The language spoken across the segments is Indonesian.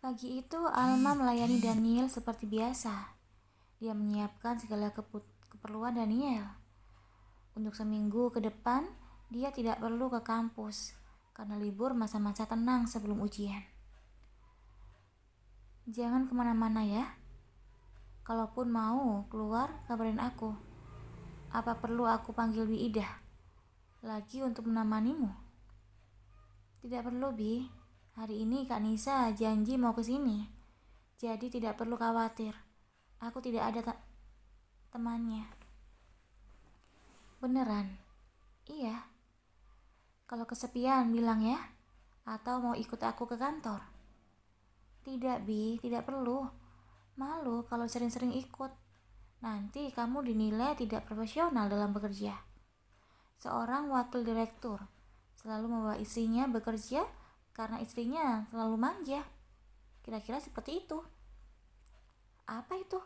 Pagi itu Alma melayani Daniel seperti biasa. Dia menyiapkan segala keperluan Daniel. Untuk seminggu ke depan, dia tidak perlu ke kampus karena libur masa-masa tenang sebelum ujian. Jangan kemana-mana ya. Kalaupun mau keluar, kabarin aku. Apa perlu aku panggil Bi Ida lagi untuk menemanimu? Tidak perlu, Bi. Hari ini Kak Nisa janji mau ke sini. Jadi tidak perlu khawatir. Aku tidak ada temannya. Beneran? Iya. Kalau kesepian bilang ya. Atau mau ikut aku ke kantor? Tidak, Bi. Tidak perlu. Malu kalau sering-sering ikut. Nanti kamu dinilai tidak profesional dalam bekerja. Seorang wakil direktur selalu membawa istrinya bekerja karena istrinya selalu manja. Kira-kira seperti itu. Apa itu?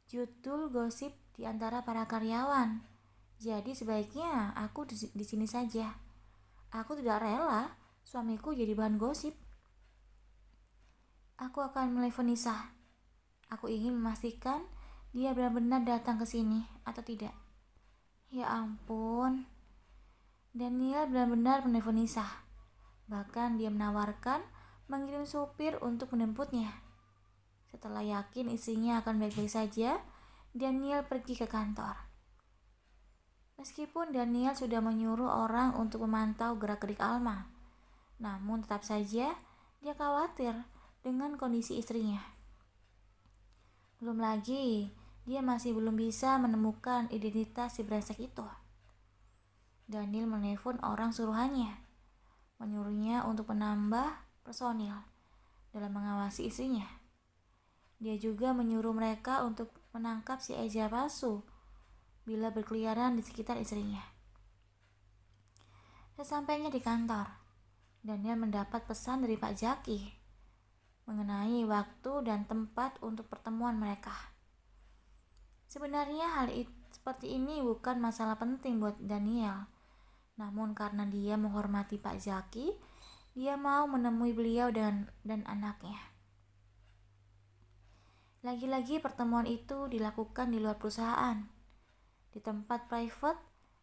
Judul gosip di antara para karyawan. Jadi sebaiknya aku di sini saja. Aku tidak rela suamiku jadi bahan gosip. Aku akan menelepon Nisa. Aku ingin memastikan dia benar-benar datang ke sini atau tidak. Ya ampun. Daniel benar-benar menelepon Nisa. Bahkan dia menawarkan mengirim supir untuk menjemputnya. Setelah yakin istrinya akan baik-baik saja, Daniel pergi ke kantor. Meskipun Daniel sudah menyuruh orang untuk memantau gerak-gerik Alma, namun tetap saja dia khawatir dengan kondisi istrinya. Belum lagi, dia masih belum bisa menemukan identitas si brengsek itu. Daniel menelpon orang suruhannya, menyuruhnya untuk menambah personil dalam mengawasi istrinya. Dia juga menyuruh mereka untuk menangkap si Eza palsu bila berkeliaran di sekitar istrinya. Sesampainya di kantor, Daniel mendapat pesan dari Pak Jaki mengenai waktu dan tempat untuk pertemuan mereka. Sebenarnya hal seperti ini bukan masalah penting buat Daniel. Namun karena dia menghormati Pak Jaki, dia mau menemui beliau dan anaknya. Lagi-lagi pertemuan itu dilakukan di luar perusahaan, di tempat private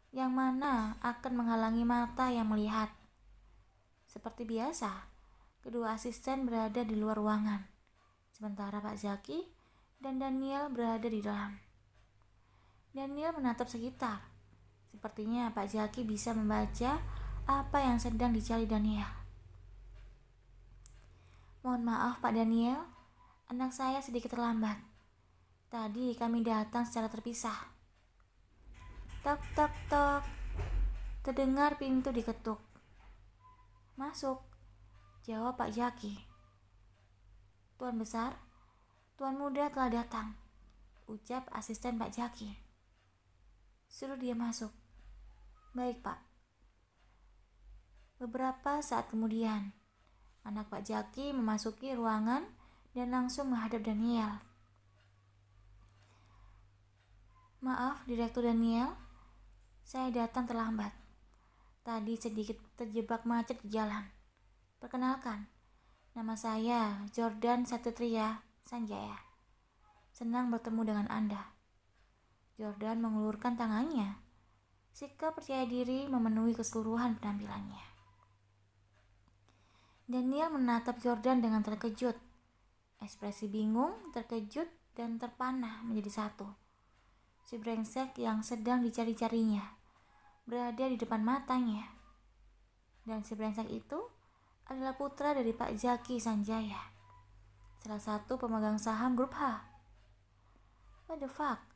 yang mana akan menghalangi mata yang melihat. Seperti biasa, kedua asisten berada di luar ruangan, sementara Pak Jaki dan Daniel berada di dalam. Daniel menatap sekitar. Sepertinya Pak Jaki bisa membaca apa yang sedang dicari Daniel. Mohon maaf Pak Daniel, anak saya sedikit terlambat. Tadi kami datang secara terpisah. Tok tok tok. Terdengar pintu diketuk. Masuk, jawab Pak Jaki. Tuan besar, tuan muda telah datang, ucap asisten Pak Jaki. Suruh dia masuk. Baik Pak. Beberapa saat kemudian, anak Pak Jaki memasuki ruangan dan langsung menghadap Daniel. Maaf Direktur Daniel, saya datang terlambat. Tadi sedikit terjebak macet di jalan. Perkenalkan, nama saya Jordan Satria Sanjaya. Senang bertemu dengan Anda. Jordan mengulurkan tangannya. Sikap percaya diri memenuhi keseluruhan penampilannya. Daniel menatap Jordan dengan terkejut. Ekspresi bingung, terkejut, dan terpanah menjadi satu. Si brengsek yang sedang dicari-carinya berada di depan matanya. Dan si brengsek itu adalah putra dari Pak Jaki Sanjaya, salah satu pemegang saham grup H. What the fuck?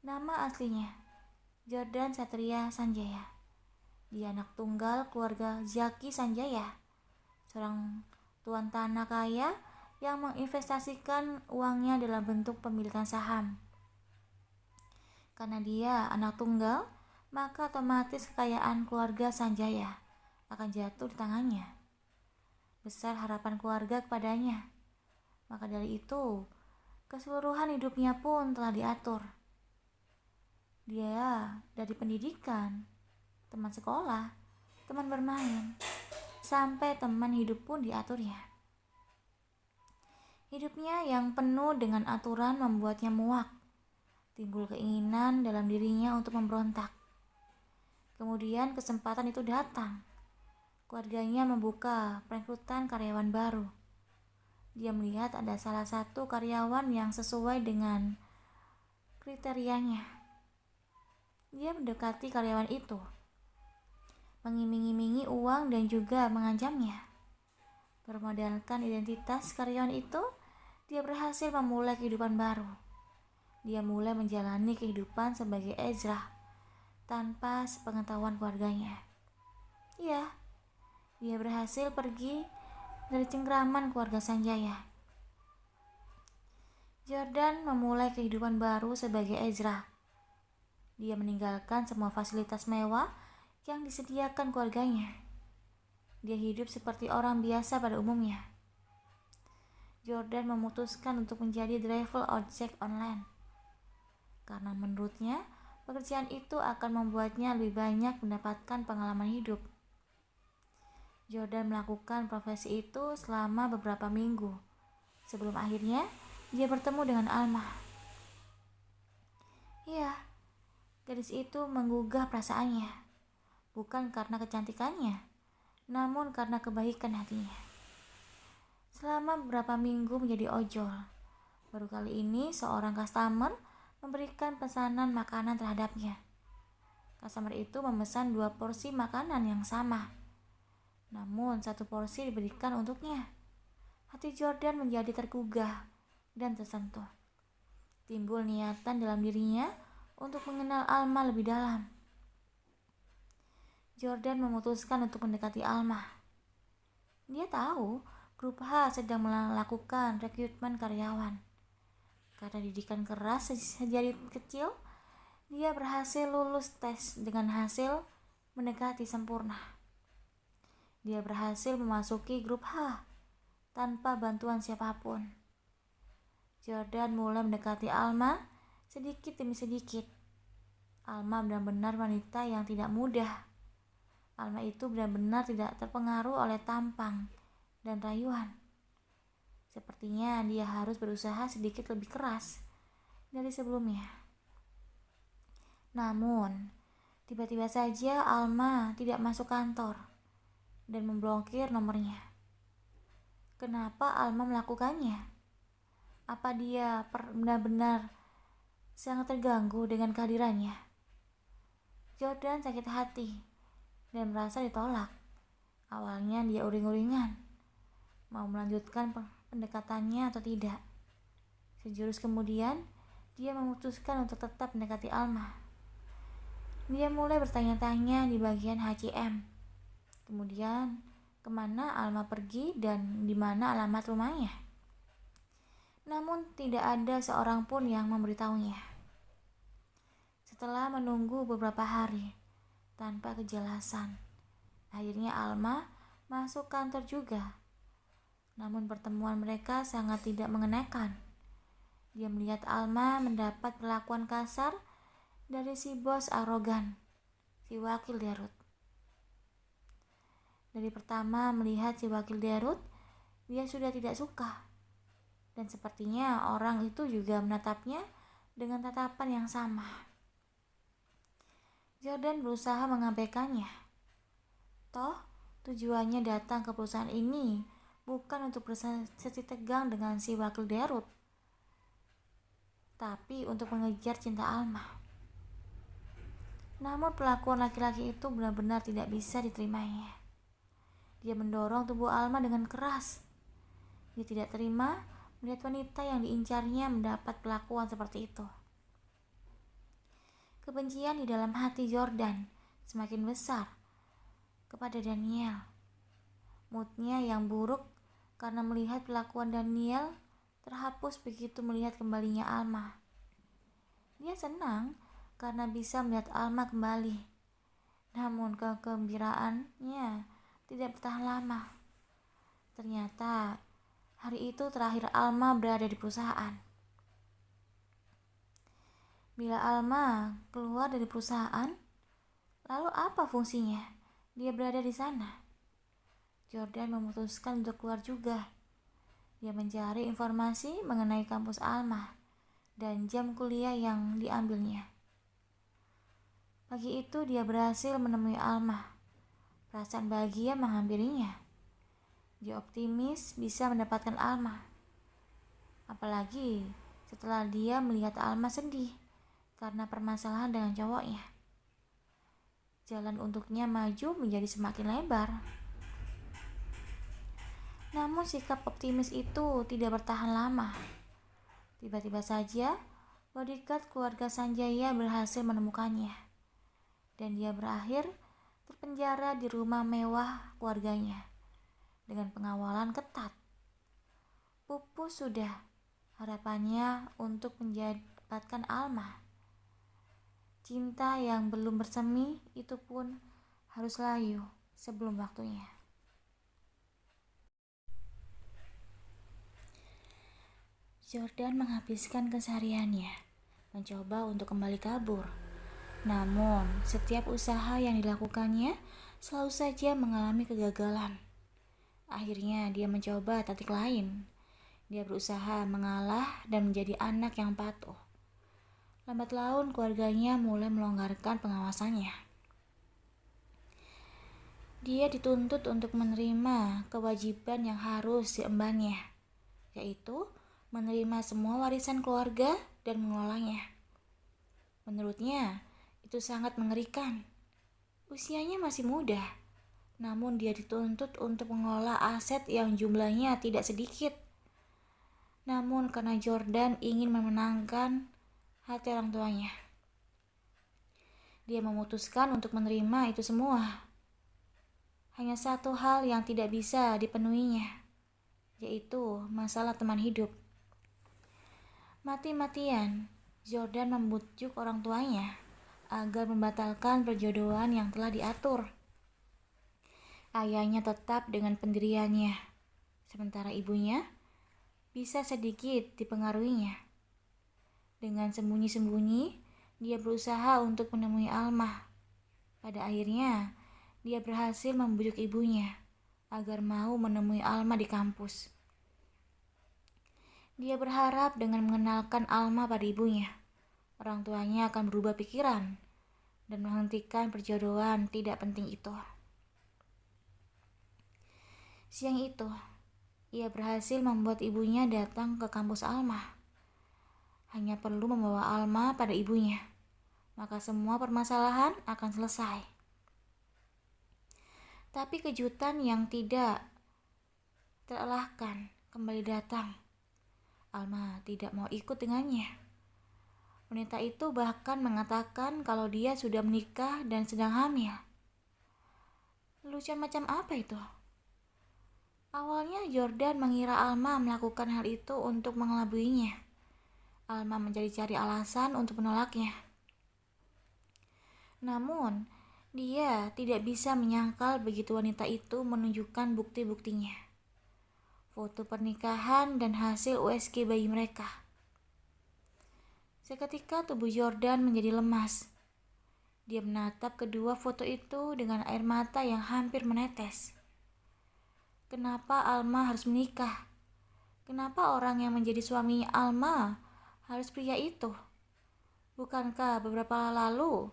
Nama aslinya Jordan Satria Sanjaya. Dia anak tunggal keluarga Jaki Sanjaya, seorang tuan tanah kaya yang menginvestasikan uangnya dalam bentuk pemilikan saham. Karena dia anak tunggal, maka otomatis kekayaan keluarga Sanjaya akan jatuh di tangannya. Besar harapan keluarga kepadanya. Maka dari itu, keseluruhan hidupnya pun telah diatur. Dia dari pendidikan, teman sekolah, teman bermain, sampai teman hidup pun diaturnya. Hidupnya yang penuh dengan aturan membuatnya muak. Timbul keinginan dalam dirinya untuk memberontak. Kemudian kesempatan itu datang. Keluarganya membuka perekrutan karyawan baru. Dia melihat ada salah satu karyawan yang sesuai dengan kriterianya. Dia mendekati karyawan itu, mengiming-imingi uang dan juga mengancamnya. Bermodalkan identitas karyawan itu, dia berhasil memulai kehidupan baru. Dia mulai menjalani kehidupan sebagai Ezra tanpa sepengetahuan keluarganya. Iya, dia berhasil pergi dari cengkraman keluarga Sanjaya. Jordan memulai kehidupan baru sebagai Ezra. Dia meninggalkan semua fasilitas mewah yang disediakan keluarganya. Dia hidup seperti orang biasa pada umumnya. Jordan memutuskan untuk menjadi driver ojek online. Karena menurutnya, pekerjaan itu akan membuatnya lebih banyak mendapatkan pengalaman hidup. Jordan melakukan profesi itu selama beberapa minggu, sebelum akhirnya dia bertemu dengan Alma. Iya, gadis itu menggugah perasaannya, bukan karena kecantikannya, namun karena kebaikan hatinya. Selama beberapa minggu menjadi ojol, baru kali ini seorang customer memberikan pesanan makanan terhadapnya. Customer itu memesan 2 porsi makanan yang sama, namun 1 porsi diberikan untuknya. Hati Jordan menjadi tergugah dan tersentuh. Timbul niatan dalam dirinya untuk mengenal Alma lebih dalam. Jordan memutuskan untuk mendekati Alma. Dia tahu grup H sedang melakukan rekrutmen karyawan. Karena didikan keras sejak kecil, dia berhasil lulus tes dengan hasil mendekati sempurna. Dia berhasil memasuki grup H tanpa bantuan siapapun. Jordan mulai mendekati Alma sedikit demi sedikit. Alma benar-benar wanita yang tidak mudah. Alma itu benar-benar tidak terpengaruh oleh tampang dan rayuan. Sepertinya dia harus berusaha sedikit lebih keras dari sebelumnya. Namun, tiba-tiba saja Alma tidak masuk kantor dan memblokir nomornya. Kenapa Alma melakukannya? Apa dia benar-benar sangat terganggu dengan kehadirannya? Jordan sakit hati dan merasa ditolak. Awalnya dia uring-uringan mau melanjutkan pendekatannya atau tidak. Sejurus kemudian, dia memutuskan untuk tetap mendekati Alma. Dia mulai bertanya-tanya di bagian HCM. Kemudian, kemana Alma pergi dan di mana alamat rumahnya. Namun tidak ada seorang pun yang memberitahunya. Setelah menunggu beberapa hari tanpa kejelasan, akhirnya Alma masuk kantor juga. Namun pertemuan mereka sangat tidak mengenakan. Dia melihat Alma mendapat perlakuan kasar dari si bos arogan, si wakil Derut. Dari pertama melihat si wakil Derut, dia sudah tidak suka. Dan sepertinya orang itu juga menatapnya dengan tatapan yang sama. Jordan berusaha mengabaikannya. Toh, tujuannya datang ke perusahaan ini bukan untuk bersesi tegang dengan si wakil Derut, tapi untuk mengejar cinta Alma. Namun perlakuan laki-laki itu benar-benar tidak bisa diterimanya. Dia mendorong tubuh Alma dengan keras. Dia tidak terima melihat wanita yang diincarnya mendapat perlakuan seperti itu. Kebencian di dalam hati Jordan semakin besar kepada Daniel. Moodnya yang buruk karena melihat perlakuan Daniel terhapus begitu melihat kembalinya Alma. Dia senang karena bisa melihat Alma kembali. Namun kegembiraannya tidak bertahan lama. Ternyata hari itu terakhir Alma berada di perusahaan. Bila Alma keluar dari perusahaan, lalu apa fungsinya dia berada di sana? Jordan memutuskan untuk keluar juga. Dia mencari informasi mengenai kampus Alma dan jam kuliah yang diambilnya. Pagi itu dia berhasil menemui Alma. Perasaan bahagia menghampirinya. Dia optimis bisa mendapatkan Alma. Apalagi setelah dia melihat Alma sedih karena permasalahan dengan cowoknya. Jalan untuknya maju menjadi semakin lebar. Namun sikap optimis itu tidak bertahan lama. Tiba-tiba saja, bodyguard keluarga Sanjaya berhasil menemukannya. Dan dia berakhir terpenjara di rumah mewah keluarganya dengan pengawalan ketat. Pupus sudah harapannya untuk mendapatkan Alma. Cinta yang belum bersemi itu pun harus layu sebelum waktunya. Jordan menghabiskan kesehariannya mencoba untuk kembali kabur. Namun, setiap usaha yang dilakukannya selalu saja mengalami kegagalan. Akhirnya dia mencoba taktik lain. Dia berusaha mengalah dan menjadi anak yang patuh. Lambat laun keluarganya mulai melonggarkan pengawasannya. Dia dituntut untuk menerima kewajiban yang harus diembannya, yaitu menerima semua warisan keluarga dan mengelolanya. Menurutnya, itu sangat mengerikan. Usianya masih muda, namun dia dituntut untuk mengelola aset yang jumlahnya tidak sedikit. Namun karena Jordan ingin memenangkan hati orang tuanya, dia memutuskan untuk menerima itu semua. Hanya satu hal yang tidak bisa dipenuhinya, yaitu masalah teman hidup. Mati-matian, Jordan membujuk orang tuanya agar membatalkan perjodohan yang telah diatur. Ayahnya tetap dengan pendiriannya, sementara ibunya bisa sedikit dipengaruhinya. Dengan sembunyi-sembunyi, dia berusaha untuk menemui Alma. Pada akhirnya, dia berhasil membujuk ibunya agar mau menemui Alma di kampus. Dia berharap dengan mengenalkan Alma pada ibunya, orang tuanya akan berubah pikiran dan menghentikan perjodohan tidak penting itu. Siang itu, ia berhasil membuat ibunya datang ke kampus Alma. Hanya perlu membawa Alma pada ibunya, maka semua permasalahan akan selesai. Tapi kejutan yang tidak terelakkan kembali datang. Alma tidak mau ikut dengannya. Wanita itu bahkan mengatakan kalau dia sudah menikah dan sedang hamil. Lelucon macam apa itu? Awalnya Jordan mengira Alma melakukan hal itu untuk mengelabuinya. Alma mencari-cari alasan untuk menolaknya. Namun, dia tidak bisa menyangkal begitu wanita itu menunjukkan bukti-buktinya. Foto pernikahan dan hasil USG bayi mereka. Seketika tubuh Jordan menjadi lemas. Dia menatap kedua foto itu dengan air mata yang hampir menetes. Kenapa Alma harus menikah? Kenapa orang yang menjadi suaminya Alma harus pria itu? Bukankah beberapa lalu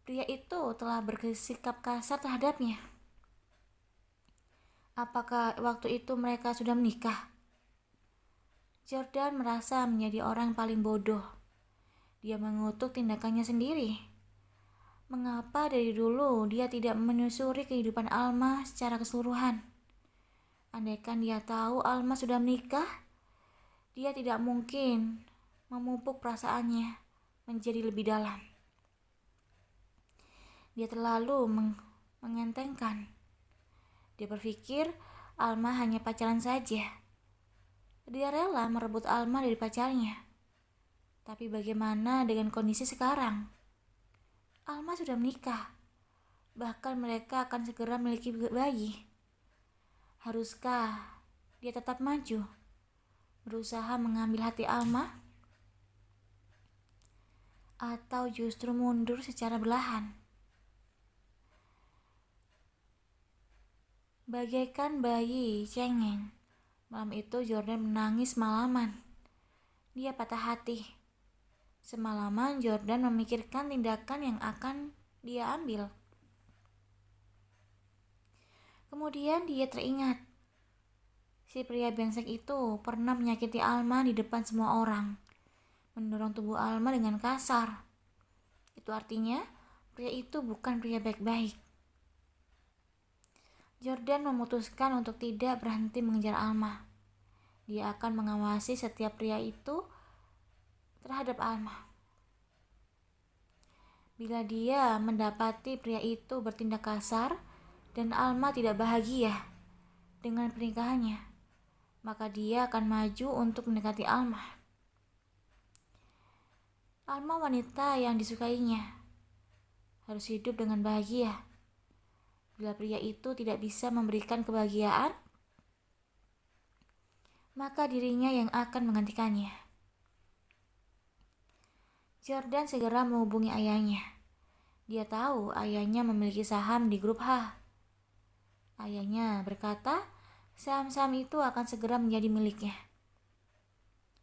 pria itu telah bersikap kasar terhadapnya? Apakah waktu itu mereka sudah menikah? Jordan merasa menjadi orang paling bodoh. Dia mengutuk tindakannya sendiri. Mengapa dari dulu dia tidak menelusuri kehidupan Alma secara keseluruhan? Andaikan dia tahu Alma sudah menikah, dia tidak mungkin memupuk perasaannya menjadi lebih dalam. Dia terlalu mengentengkan. Dia berpikir Alma hanya pacaran saja. Dia rela merebut Alma dari pacarnya. Tapi bagaimana dengan kondisi sekarang? Alma sudah menikah. Bahkan mereka akan segera memiliki bayi. Haruskah dia tetap maju, berusaha mengambil hati Alma? Atau justru mundur secara perlahan? Bagaikan bayi cengeng, malam itu Jordan menangis malaman. Dia patah hati. Semalaman Jordan memikirkan tindakan yang akan dia ambil. Kemudian dia teringat, si pria brengsek itu pernah menyakiti Alma di depan semua orang, mendorong tubuh Alma dengan kasar. Itu artinya pria itu bukan pria baik-baik. Jordan memutuskan untuk tidak berhenti mengejar Alma. Dia akan mengawasi setiap pria itu terhadap Alma. Bila dia mendapati pria itu bertindak kasar dan Alma tidak bahagia dengan pernikahannya, maka dia akan maju untuk mendekati Alma. Alma wanita yang disukainya, harus hidup dengan bahagia. Bila pria itu tidak bisa memberikan kebahagiaan, maka dirinya yang akan menggantikannya. Jordan segera menghubungi ayahnya. Dia tahu ayahnya memiliki saham di grup H. Ayahnya berkata, saham-saham itu akan segera menjadi miliknya.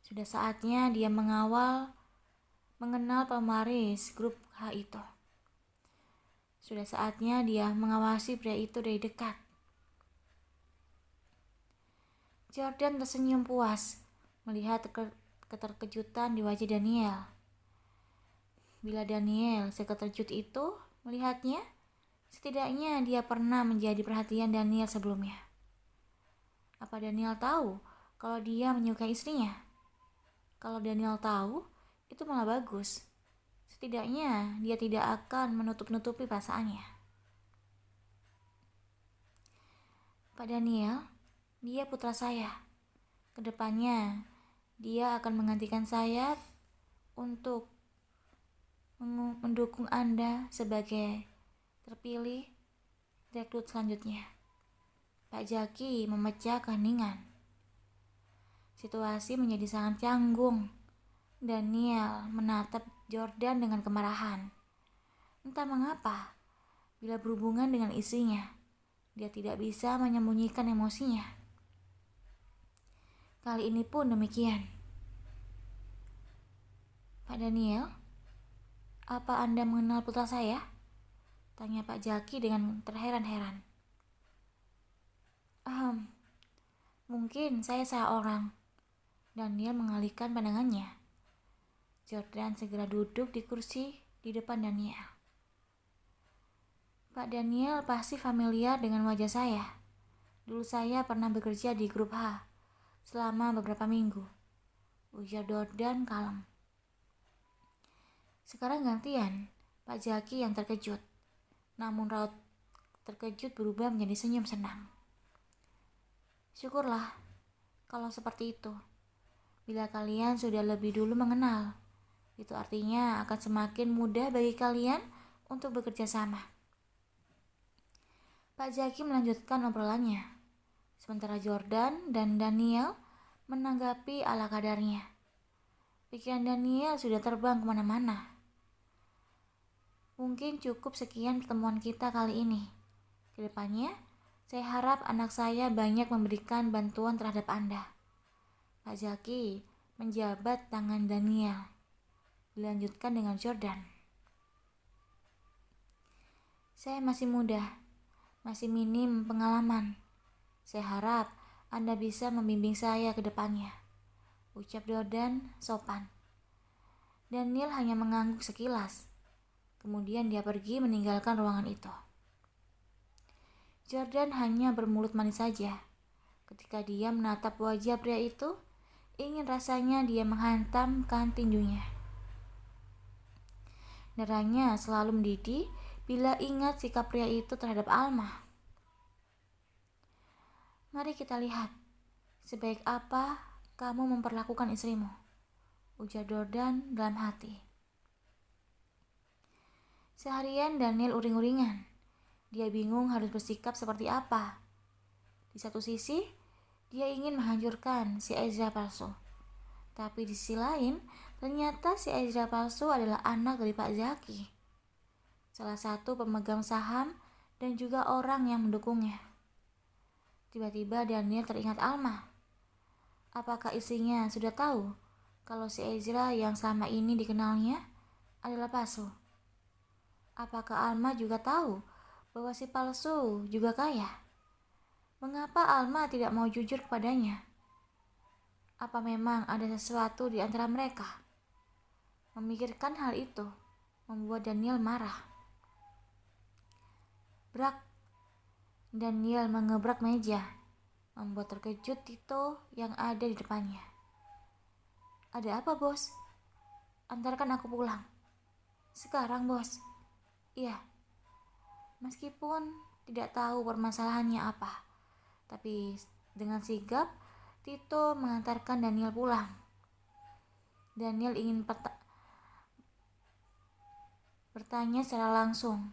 Sudah saatnya dia mengenal pemaris grup H itu. Sudah saatnya dia mengawasi pria itu dari dekat. Jordan tersenyum puas melihat keterkejutan di wajah Daniel. Bila Daniel sekejut itu melihatnya, setidaknya dia pernah menjadi perhatian Daniel sebelumnya. Apa Daniel tahu kalau dia menyukai istrinya? Kalau Daniel tahu, itu malah bagus. Setidaknya dia tidak akan menutup-nutupi perasaannya. Pak Daniel, dia putra saya. Kedepannya, dia akan menggantikan saya untuk mendukung Anda sebagai terpilih rekrut selanjutnya. Pak Jaki memecah keheningan. Situasi menjadi sangat canggung. Daniel menatap Jordan dengan kemarahan. Entah mengapa, bila berhubungan dengan istrinya, dia tidak bisa menyembunyikan emosinya. Kali ini pun demikian. Pak Daniel, apa Anda mengenal putra saya? Tanya Pak Jaki dengan terheran-heran. Mungkin saya salah orang. Daniel mengalihkan pandangannya. Jordan segera duduk di kursi di depan Daniel. Pak Daniel pasti familiar dengan wajah saya. Dulu saya pernah bekerja di grup H selama beberapa minggu. Ujar Jordan kalem. Sekarang gantian Pak Jaki yang terkejut. Namun raut terkejut berubah menjadi senyum senang. Syukurlah kalau seperti itu. Bila kalian sudah lebih dulu mengenal, itu artinya akan semakin mudah bagi kalian untuk bekerja sama. Pak Jaki melanjutkan obrolannya, sementara Jordan dan Daniel menanggapi ala kadarnya. Pikiran Daniel sudah terbang kemana-mana. Mungkin cukup sekian pertemuan kita kali ini. Kedepannya, saya harap anak saya banyak memberikan bantuan terhadap Anda. Pak Jaki menjabat tangan Daniel. Dilanjutkan dengan Jordan. Saya masih muda, masih minim pengalaman. Saya harap Anda bisa membimbing saya ke depannya, ucap Jordan sopan. Daniel hanya mengangguk sekilas. Kemudian dia pergi meninggalkan ruangan itu. Jordan hanya bermulut manis saja. Ketika dia menatap wajah pria itu, ingin rasanya dia menghantamkan tinjunya. Darahnya selalu mendidih bila ingat sikap pria itu terhadap Alma. Mari kita lihat, sebaik apa kamu memperlakukan istrimu, ujar Jordan dalam hati. Seharian Daniel uring-uringan. Dia bingung harus bersikap seperti apa. Di satu sisi, dia ingin menghancurkan si Ezra palsu. Tapi di sisi lain, ternyata si Ezra palsu adalah anak dari Pak Zaki, salah satu pemegang saham dan juga orang yang mendukungnya. Tiba-tiba Daniel teringat Alma. Apakah istrinya sudah tahu kalau si Ezra yang selama ini dikenalnya adalah palsu? Apakah Alma juga tahu bahwa si palsu juga kaya? Mengapa Alma tidak mau jujur kepadanya? Apa memang ada sesuatu di antara mereka? Memikirkan hal itu membuat Daniel marah. Brak! Daniel mengebrak meja, membuat terkejut Tito yang ada di depannya. Ada apa, bos? Antarkan aku pulang. Sekarang, bos. Iya. Meskipun tidak tahu permasalahannya apa, tapi dengan sigap Tito mengantarkan Daniel pulang. Daniel ingin bertanya secara langsung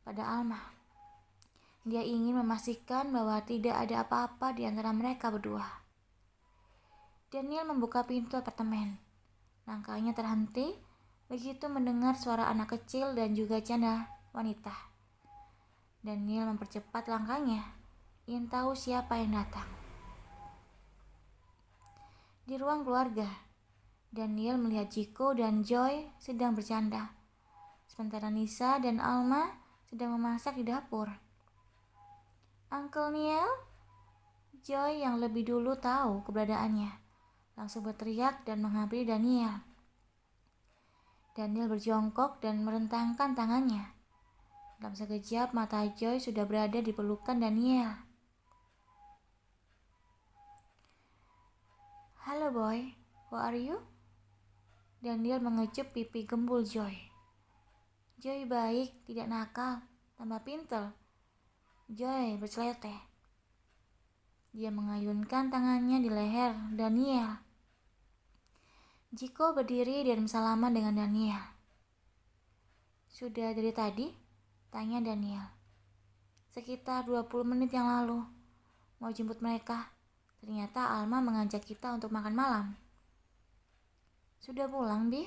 pada Alma. Dia ingin memastikan bahwa tidak ada apa-apa di antara mereka berdua. Daniel membuka pintu apartemen. Langkahnya terhenti begitu mendengar suara anak kecil dan juga janda wanita. Daniel mempercepat langkahnya, ingin tahu siapa yang datang. Di ruang keluarga, Daniel melihat Jiko dan Joy sedang bercanda, sementara Nisa dan Alma sedang memasak di dapur. Uncle Neil, Joy yang lebih dulu tahu keberadaannya, langsung berteriak dan menghampiri Daniel. Daniel berjongkok dan merentangkan tangannya. Dalam sekejap mata Joy sudah berada di pelukan Daniel. Halo boy, how are you? Daniel mengecup pipi gembul Joy. Joy baik, tidak nakal, tambah pintar. Joy berceloteh. Dia mengayunkan tangannya di leher Daniel. Jiko berdiri dan bersalaman dengan Daniel. Sudah dari tadi? Tanya Daniel. Sekitar 20 menit yang lalu. Mau jemput mereka. Ternyata Alma mengajak kita untuk makan malam. Sudah pulang, Bi?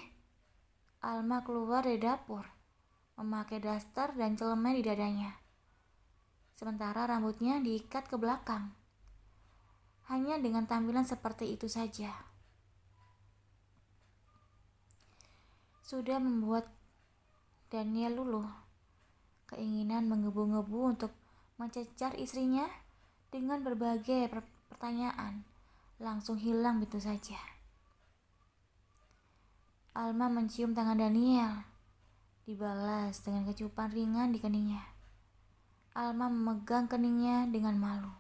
Alma keluar dari dapur, memakai daster dan celemek di dadanya. Sementara rambutnya diikat ke belakang. Hanya dengan tampilan seperti itu saja sudah membuat Daniel luluh. Keinginan menggebu-gebu untuk mencecar istrinya dengan berbagai pertanyaan langsung hilang begitu saja. Alma mencium tangan Daniel, dibalas dengan kecupan ringan di keningnya. Alma memegang keningnya dengan malu.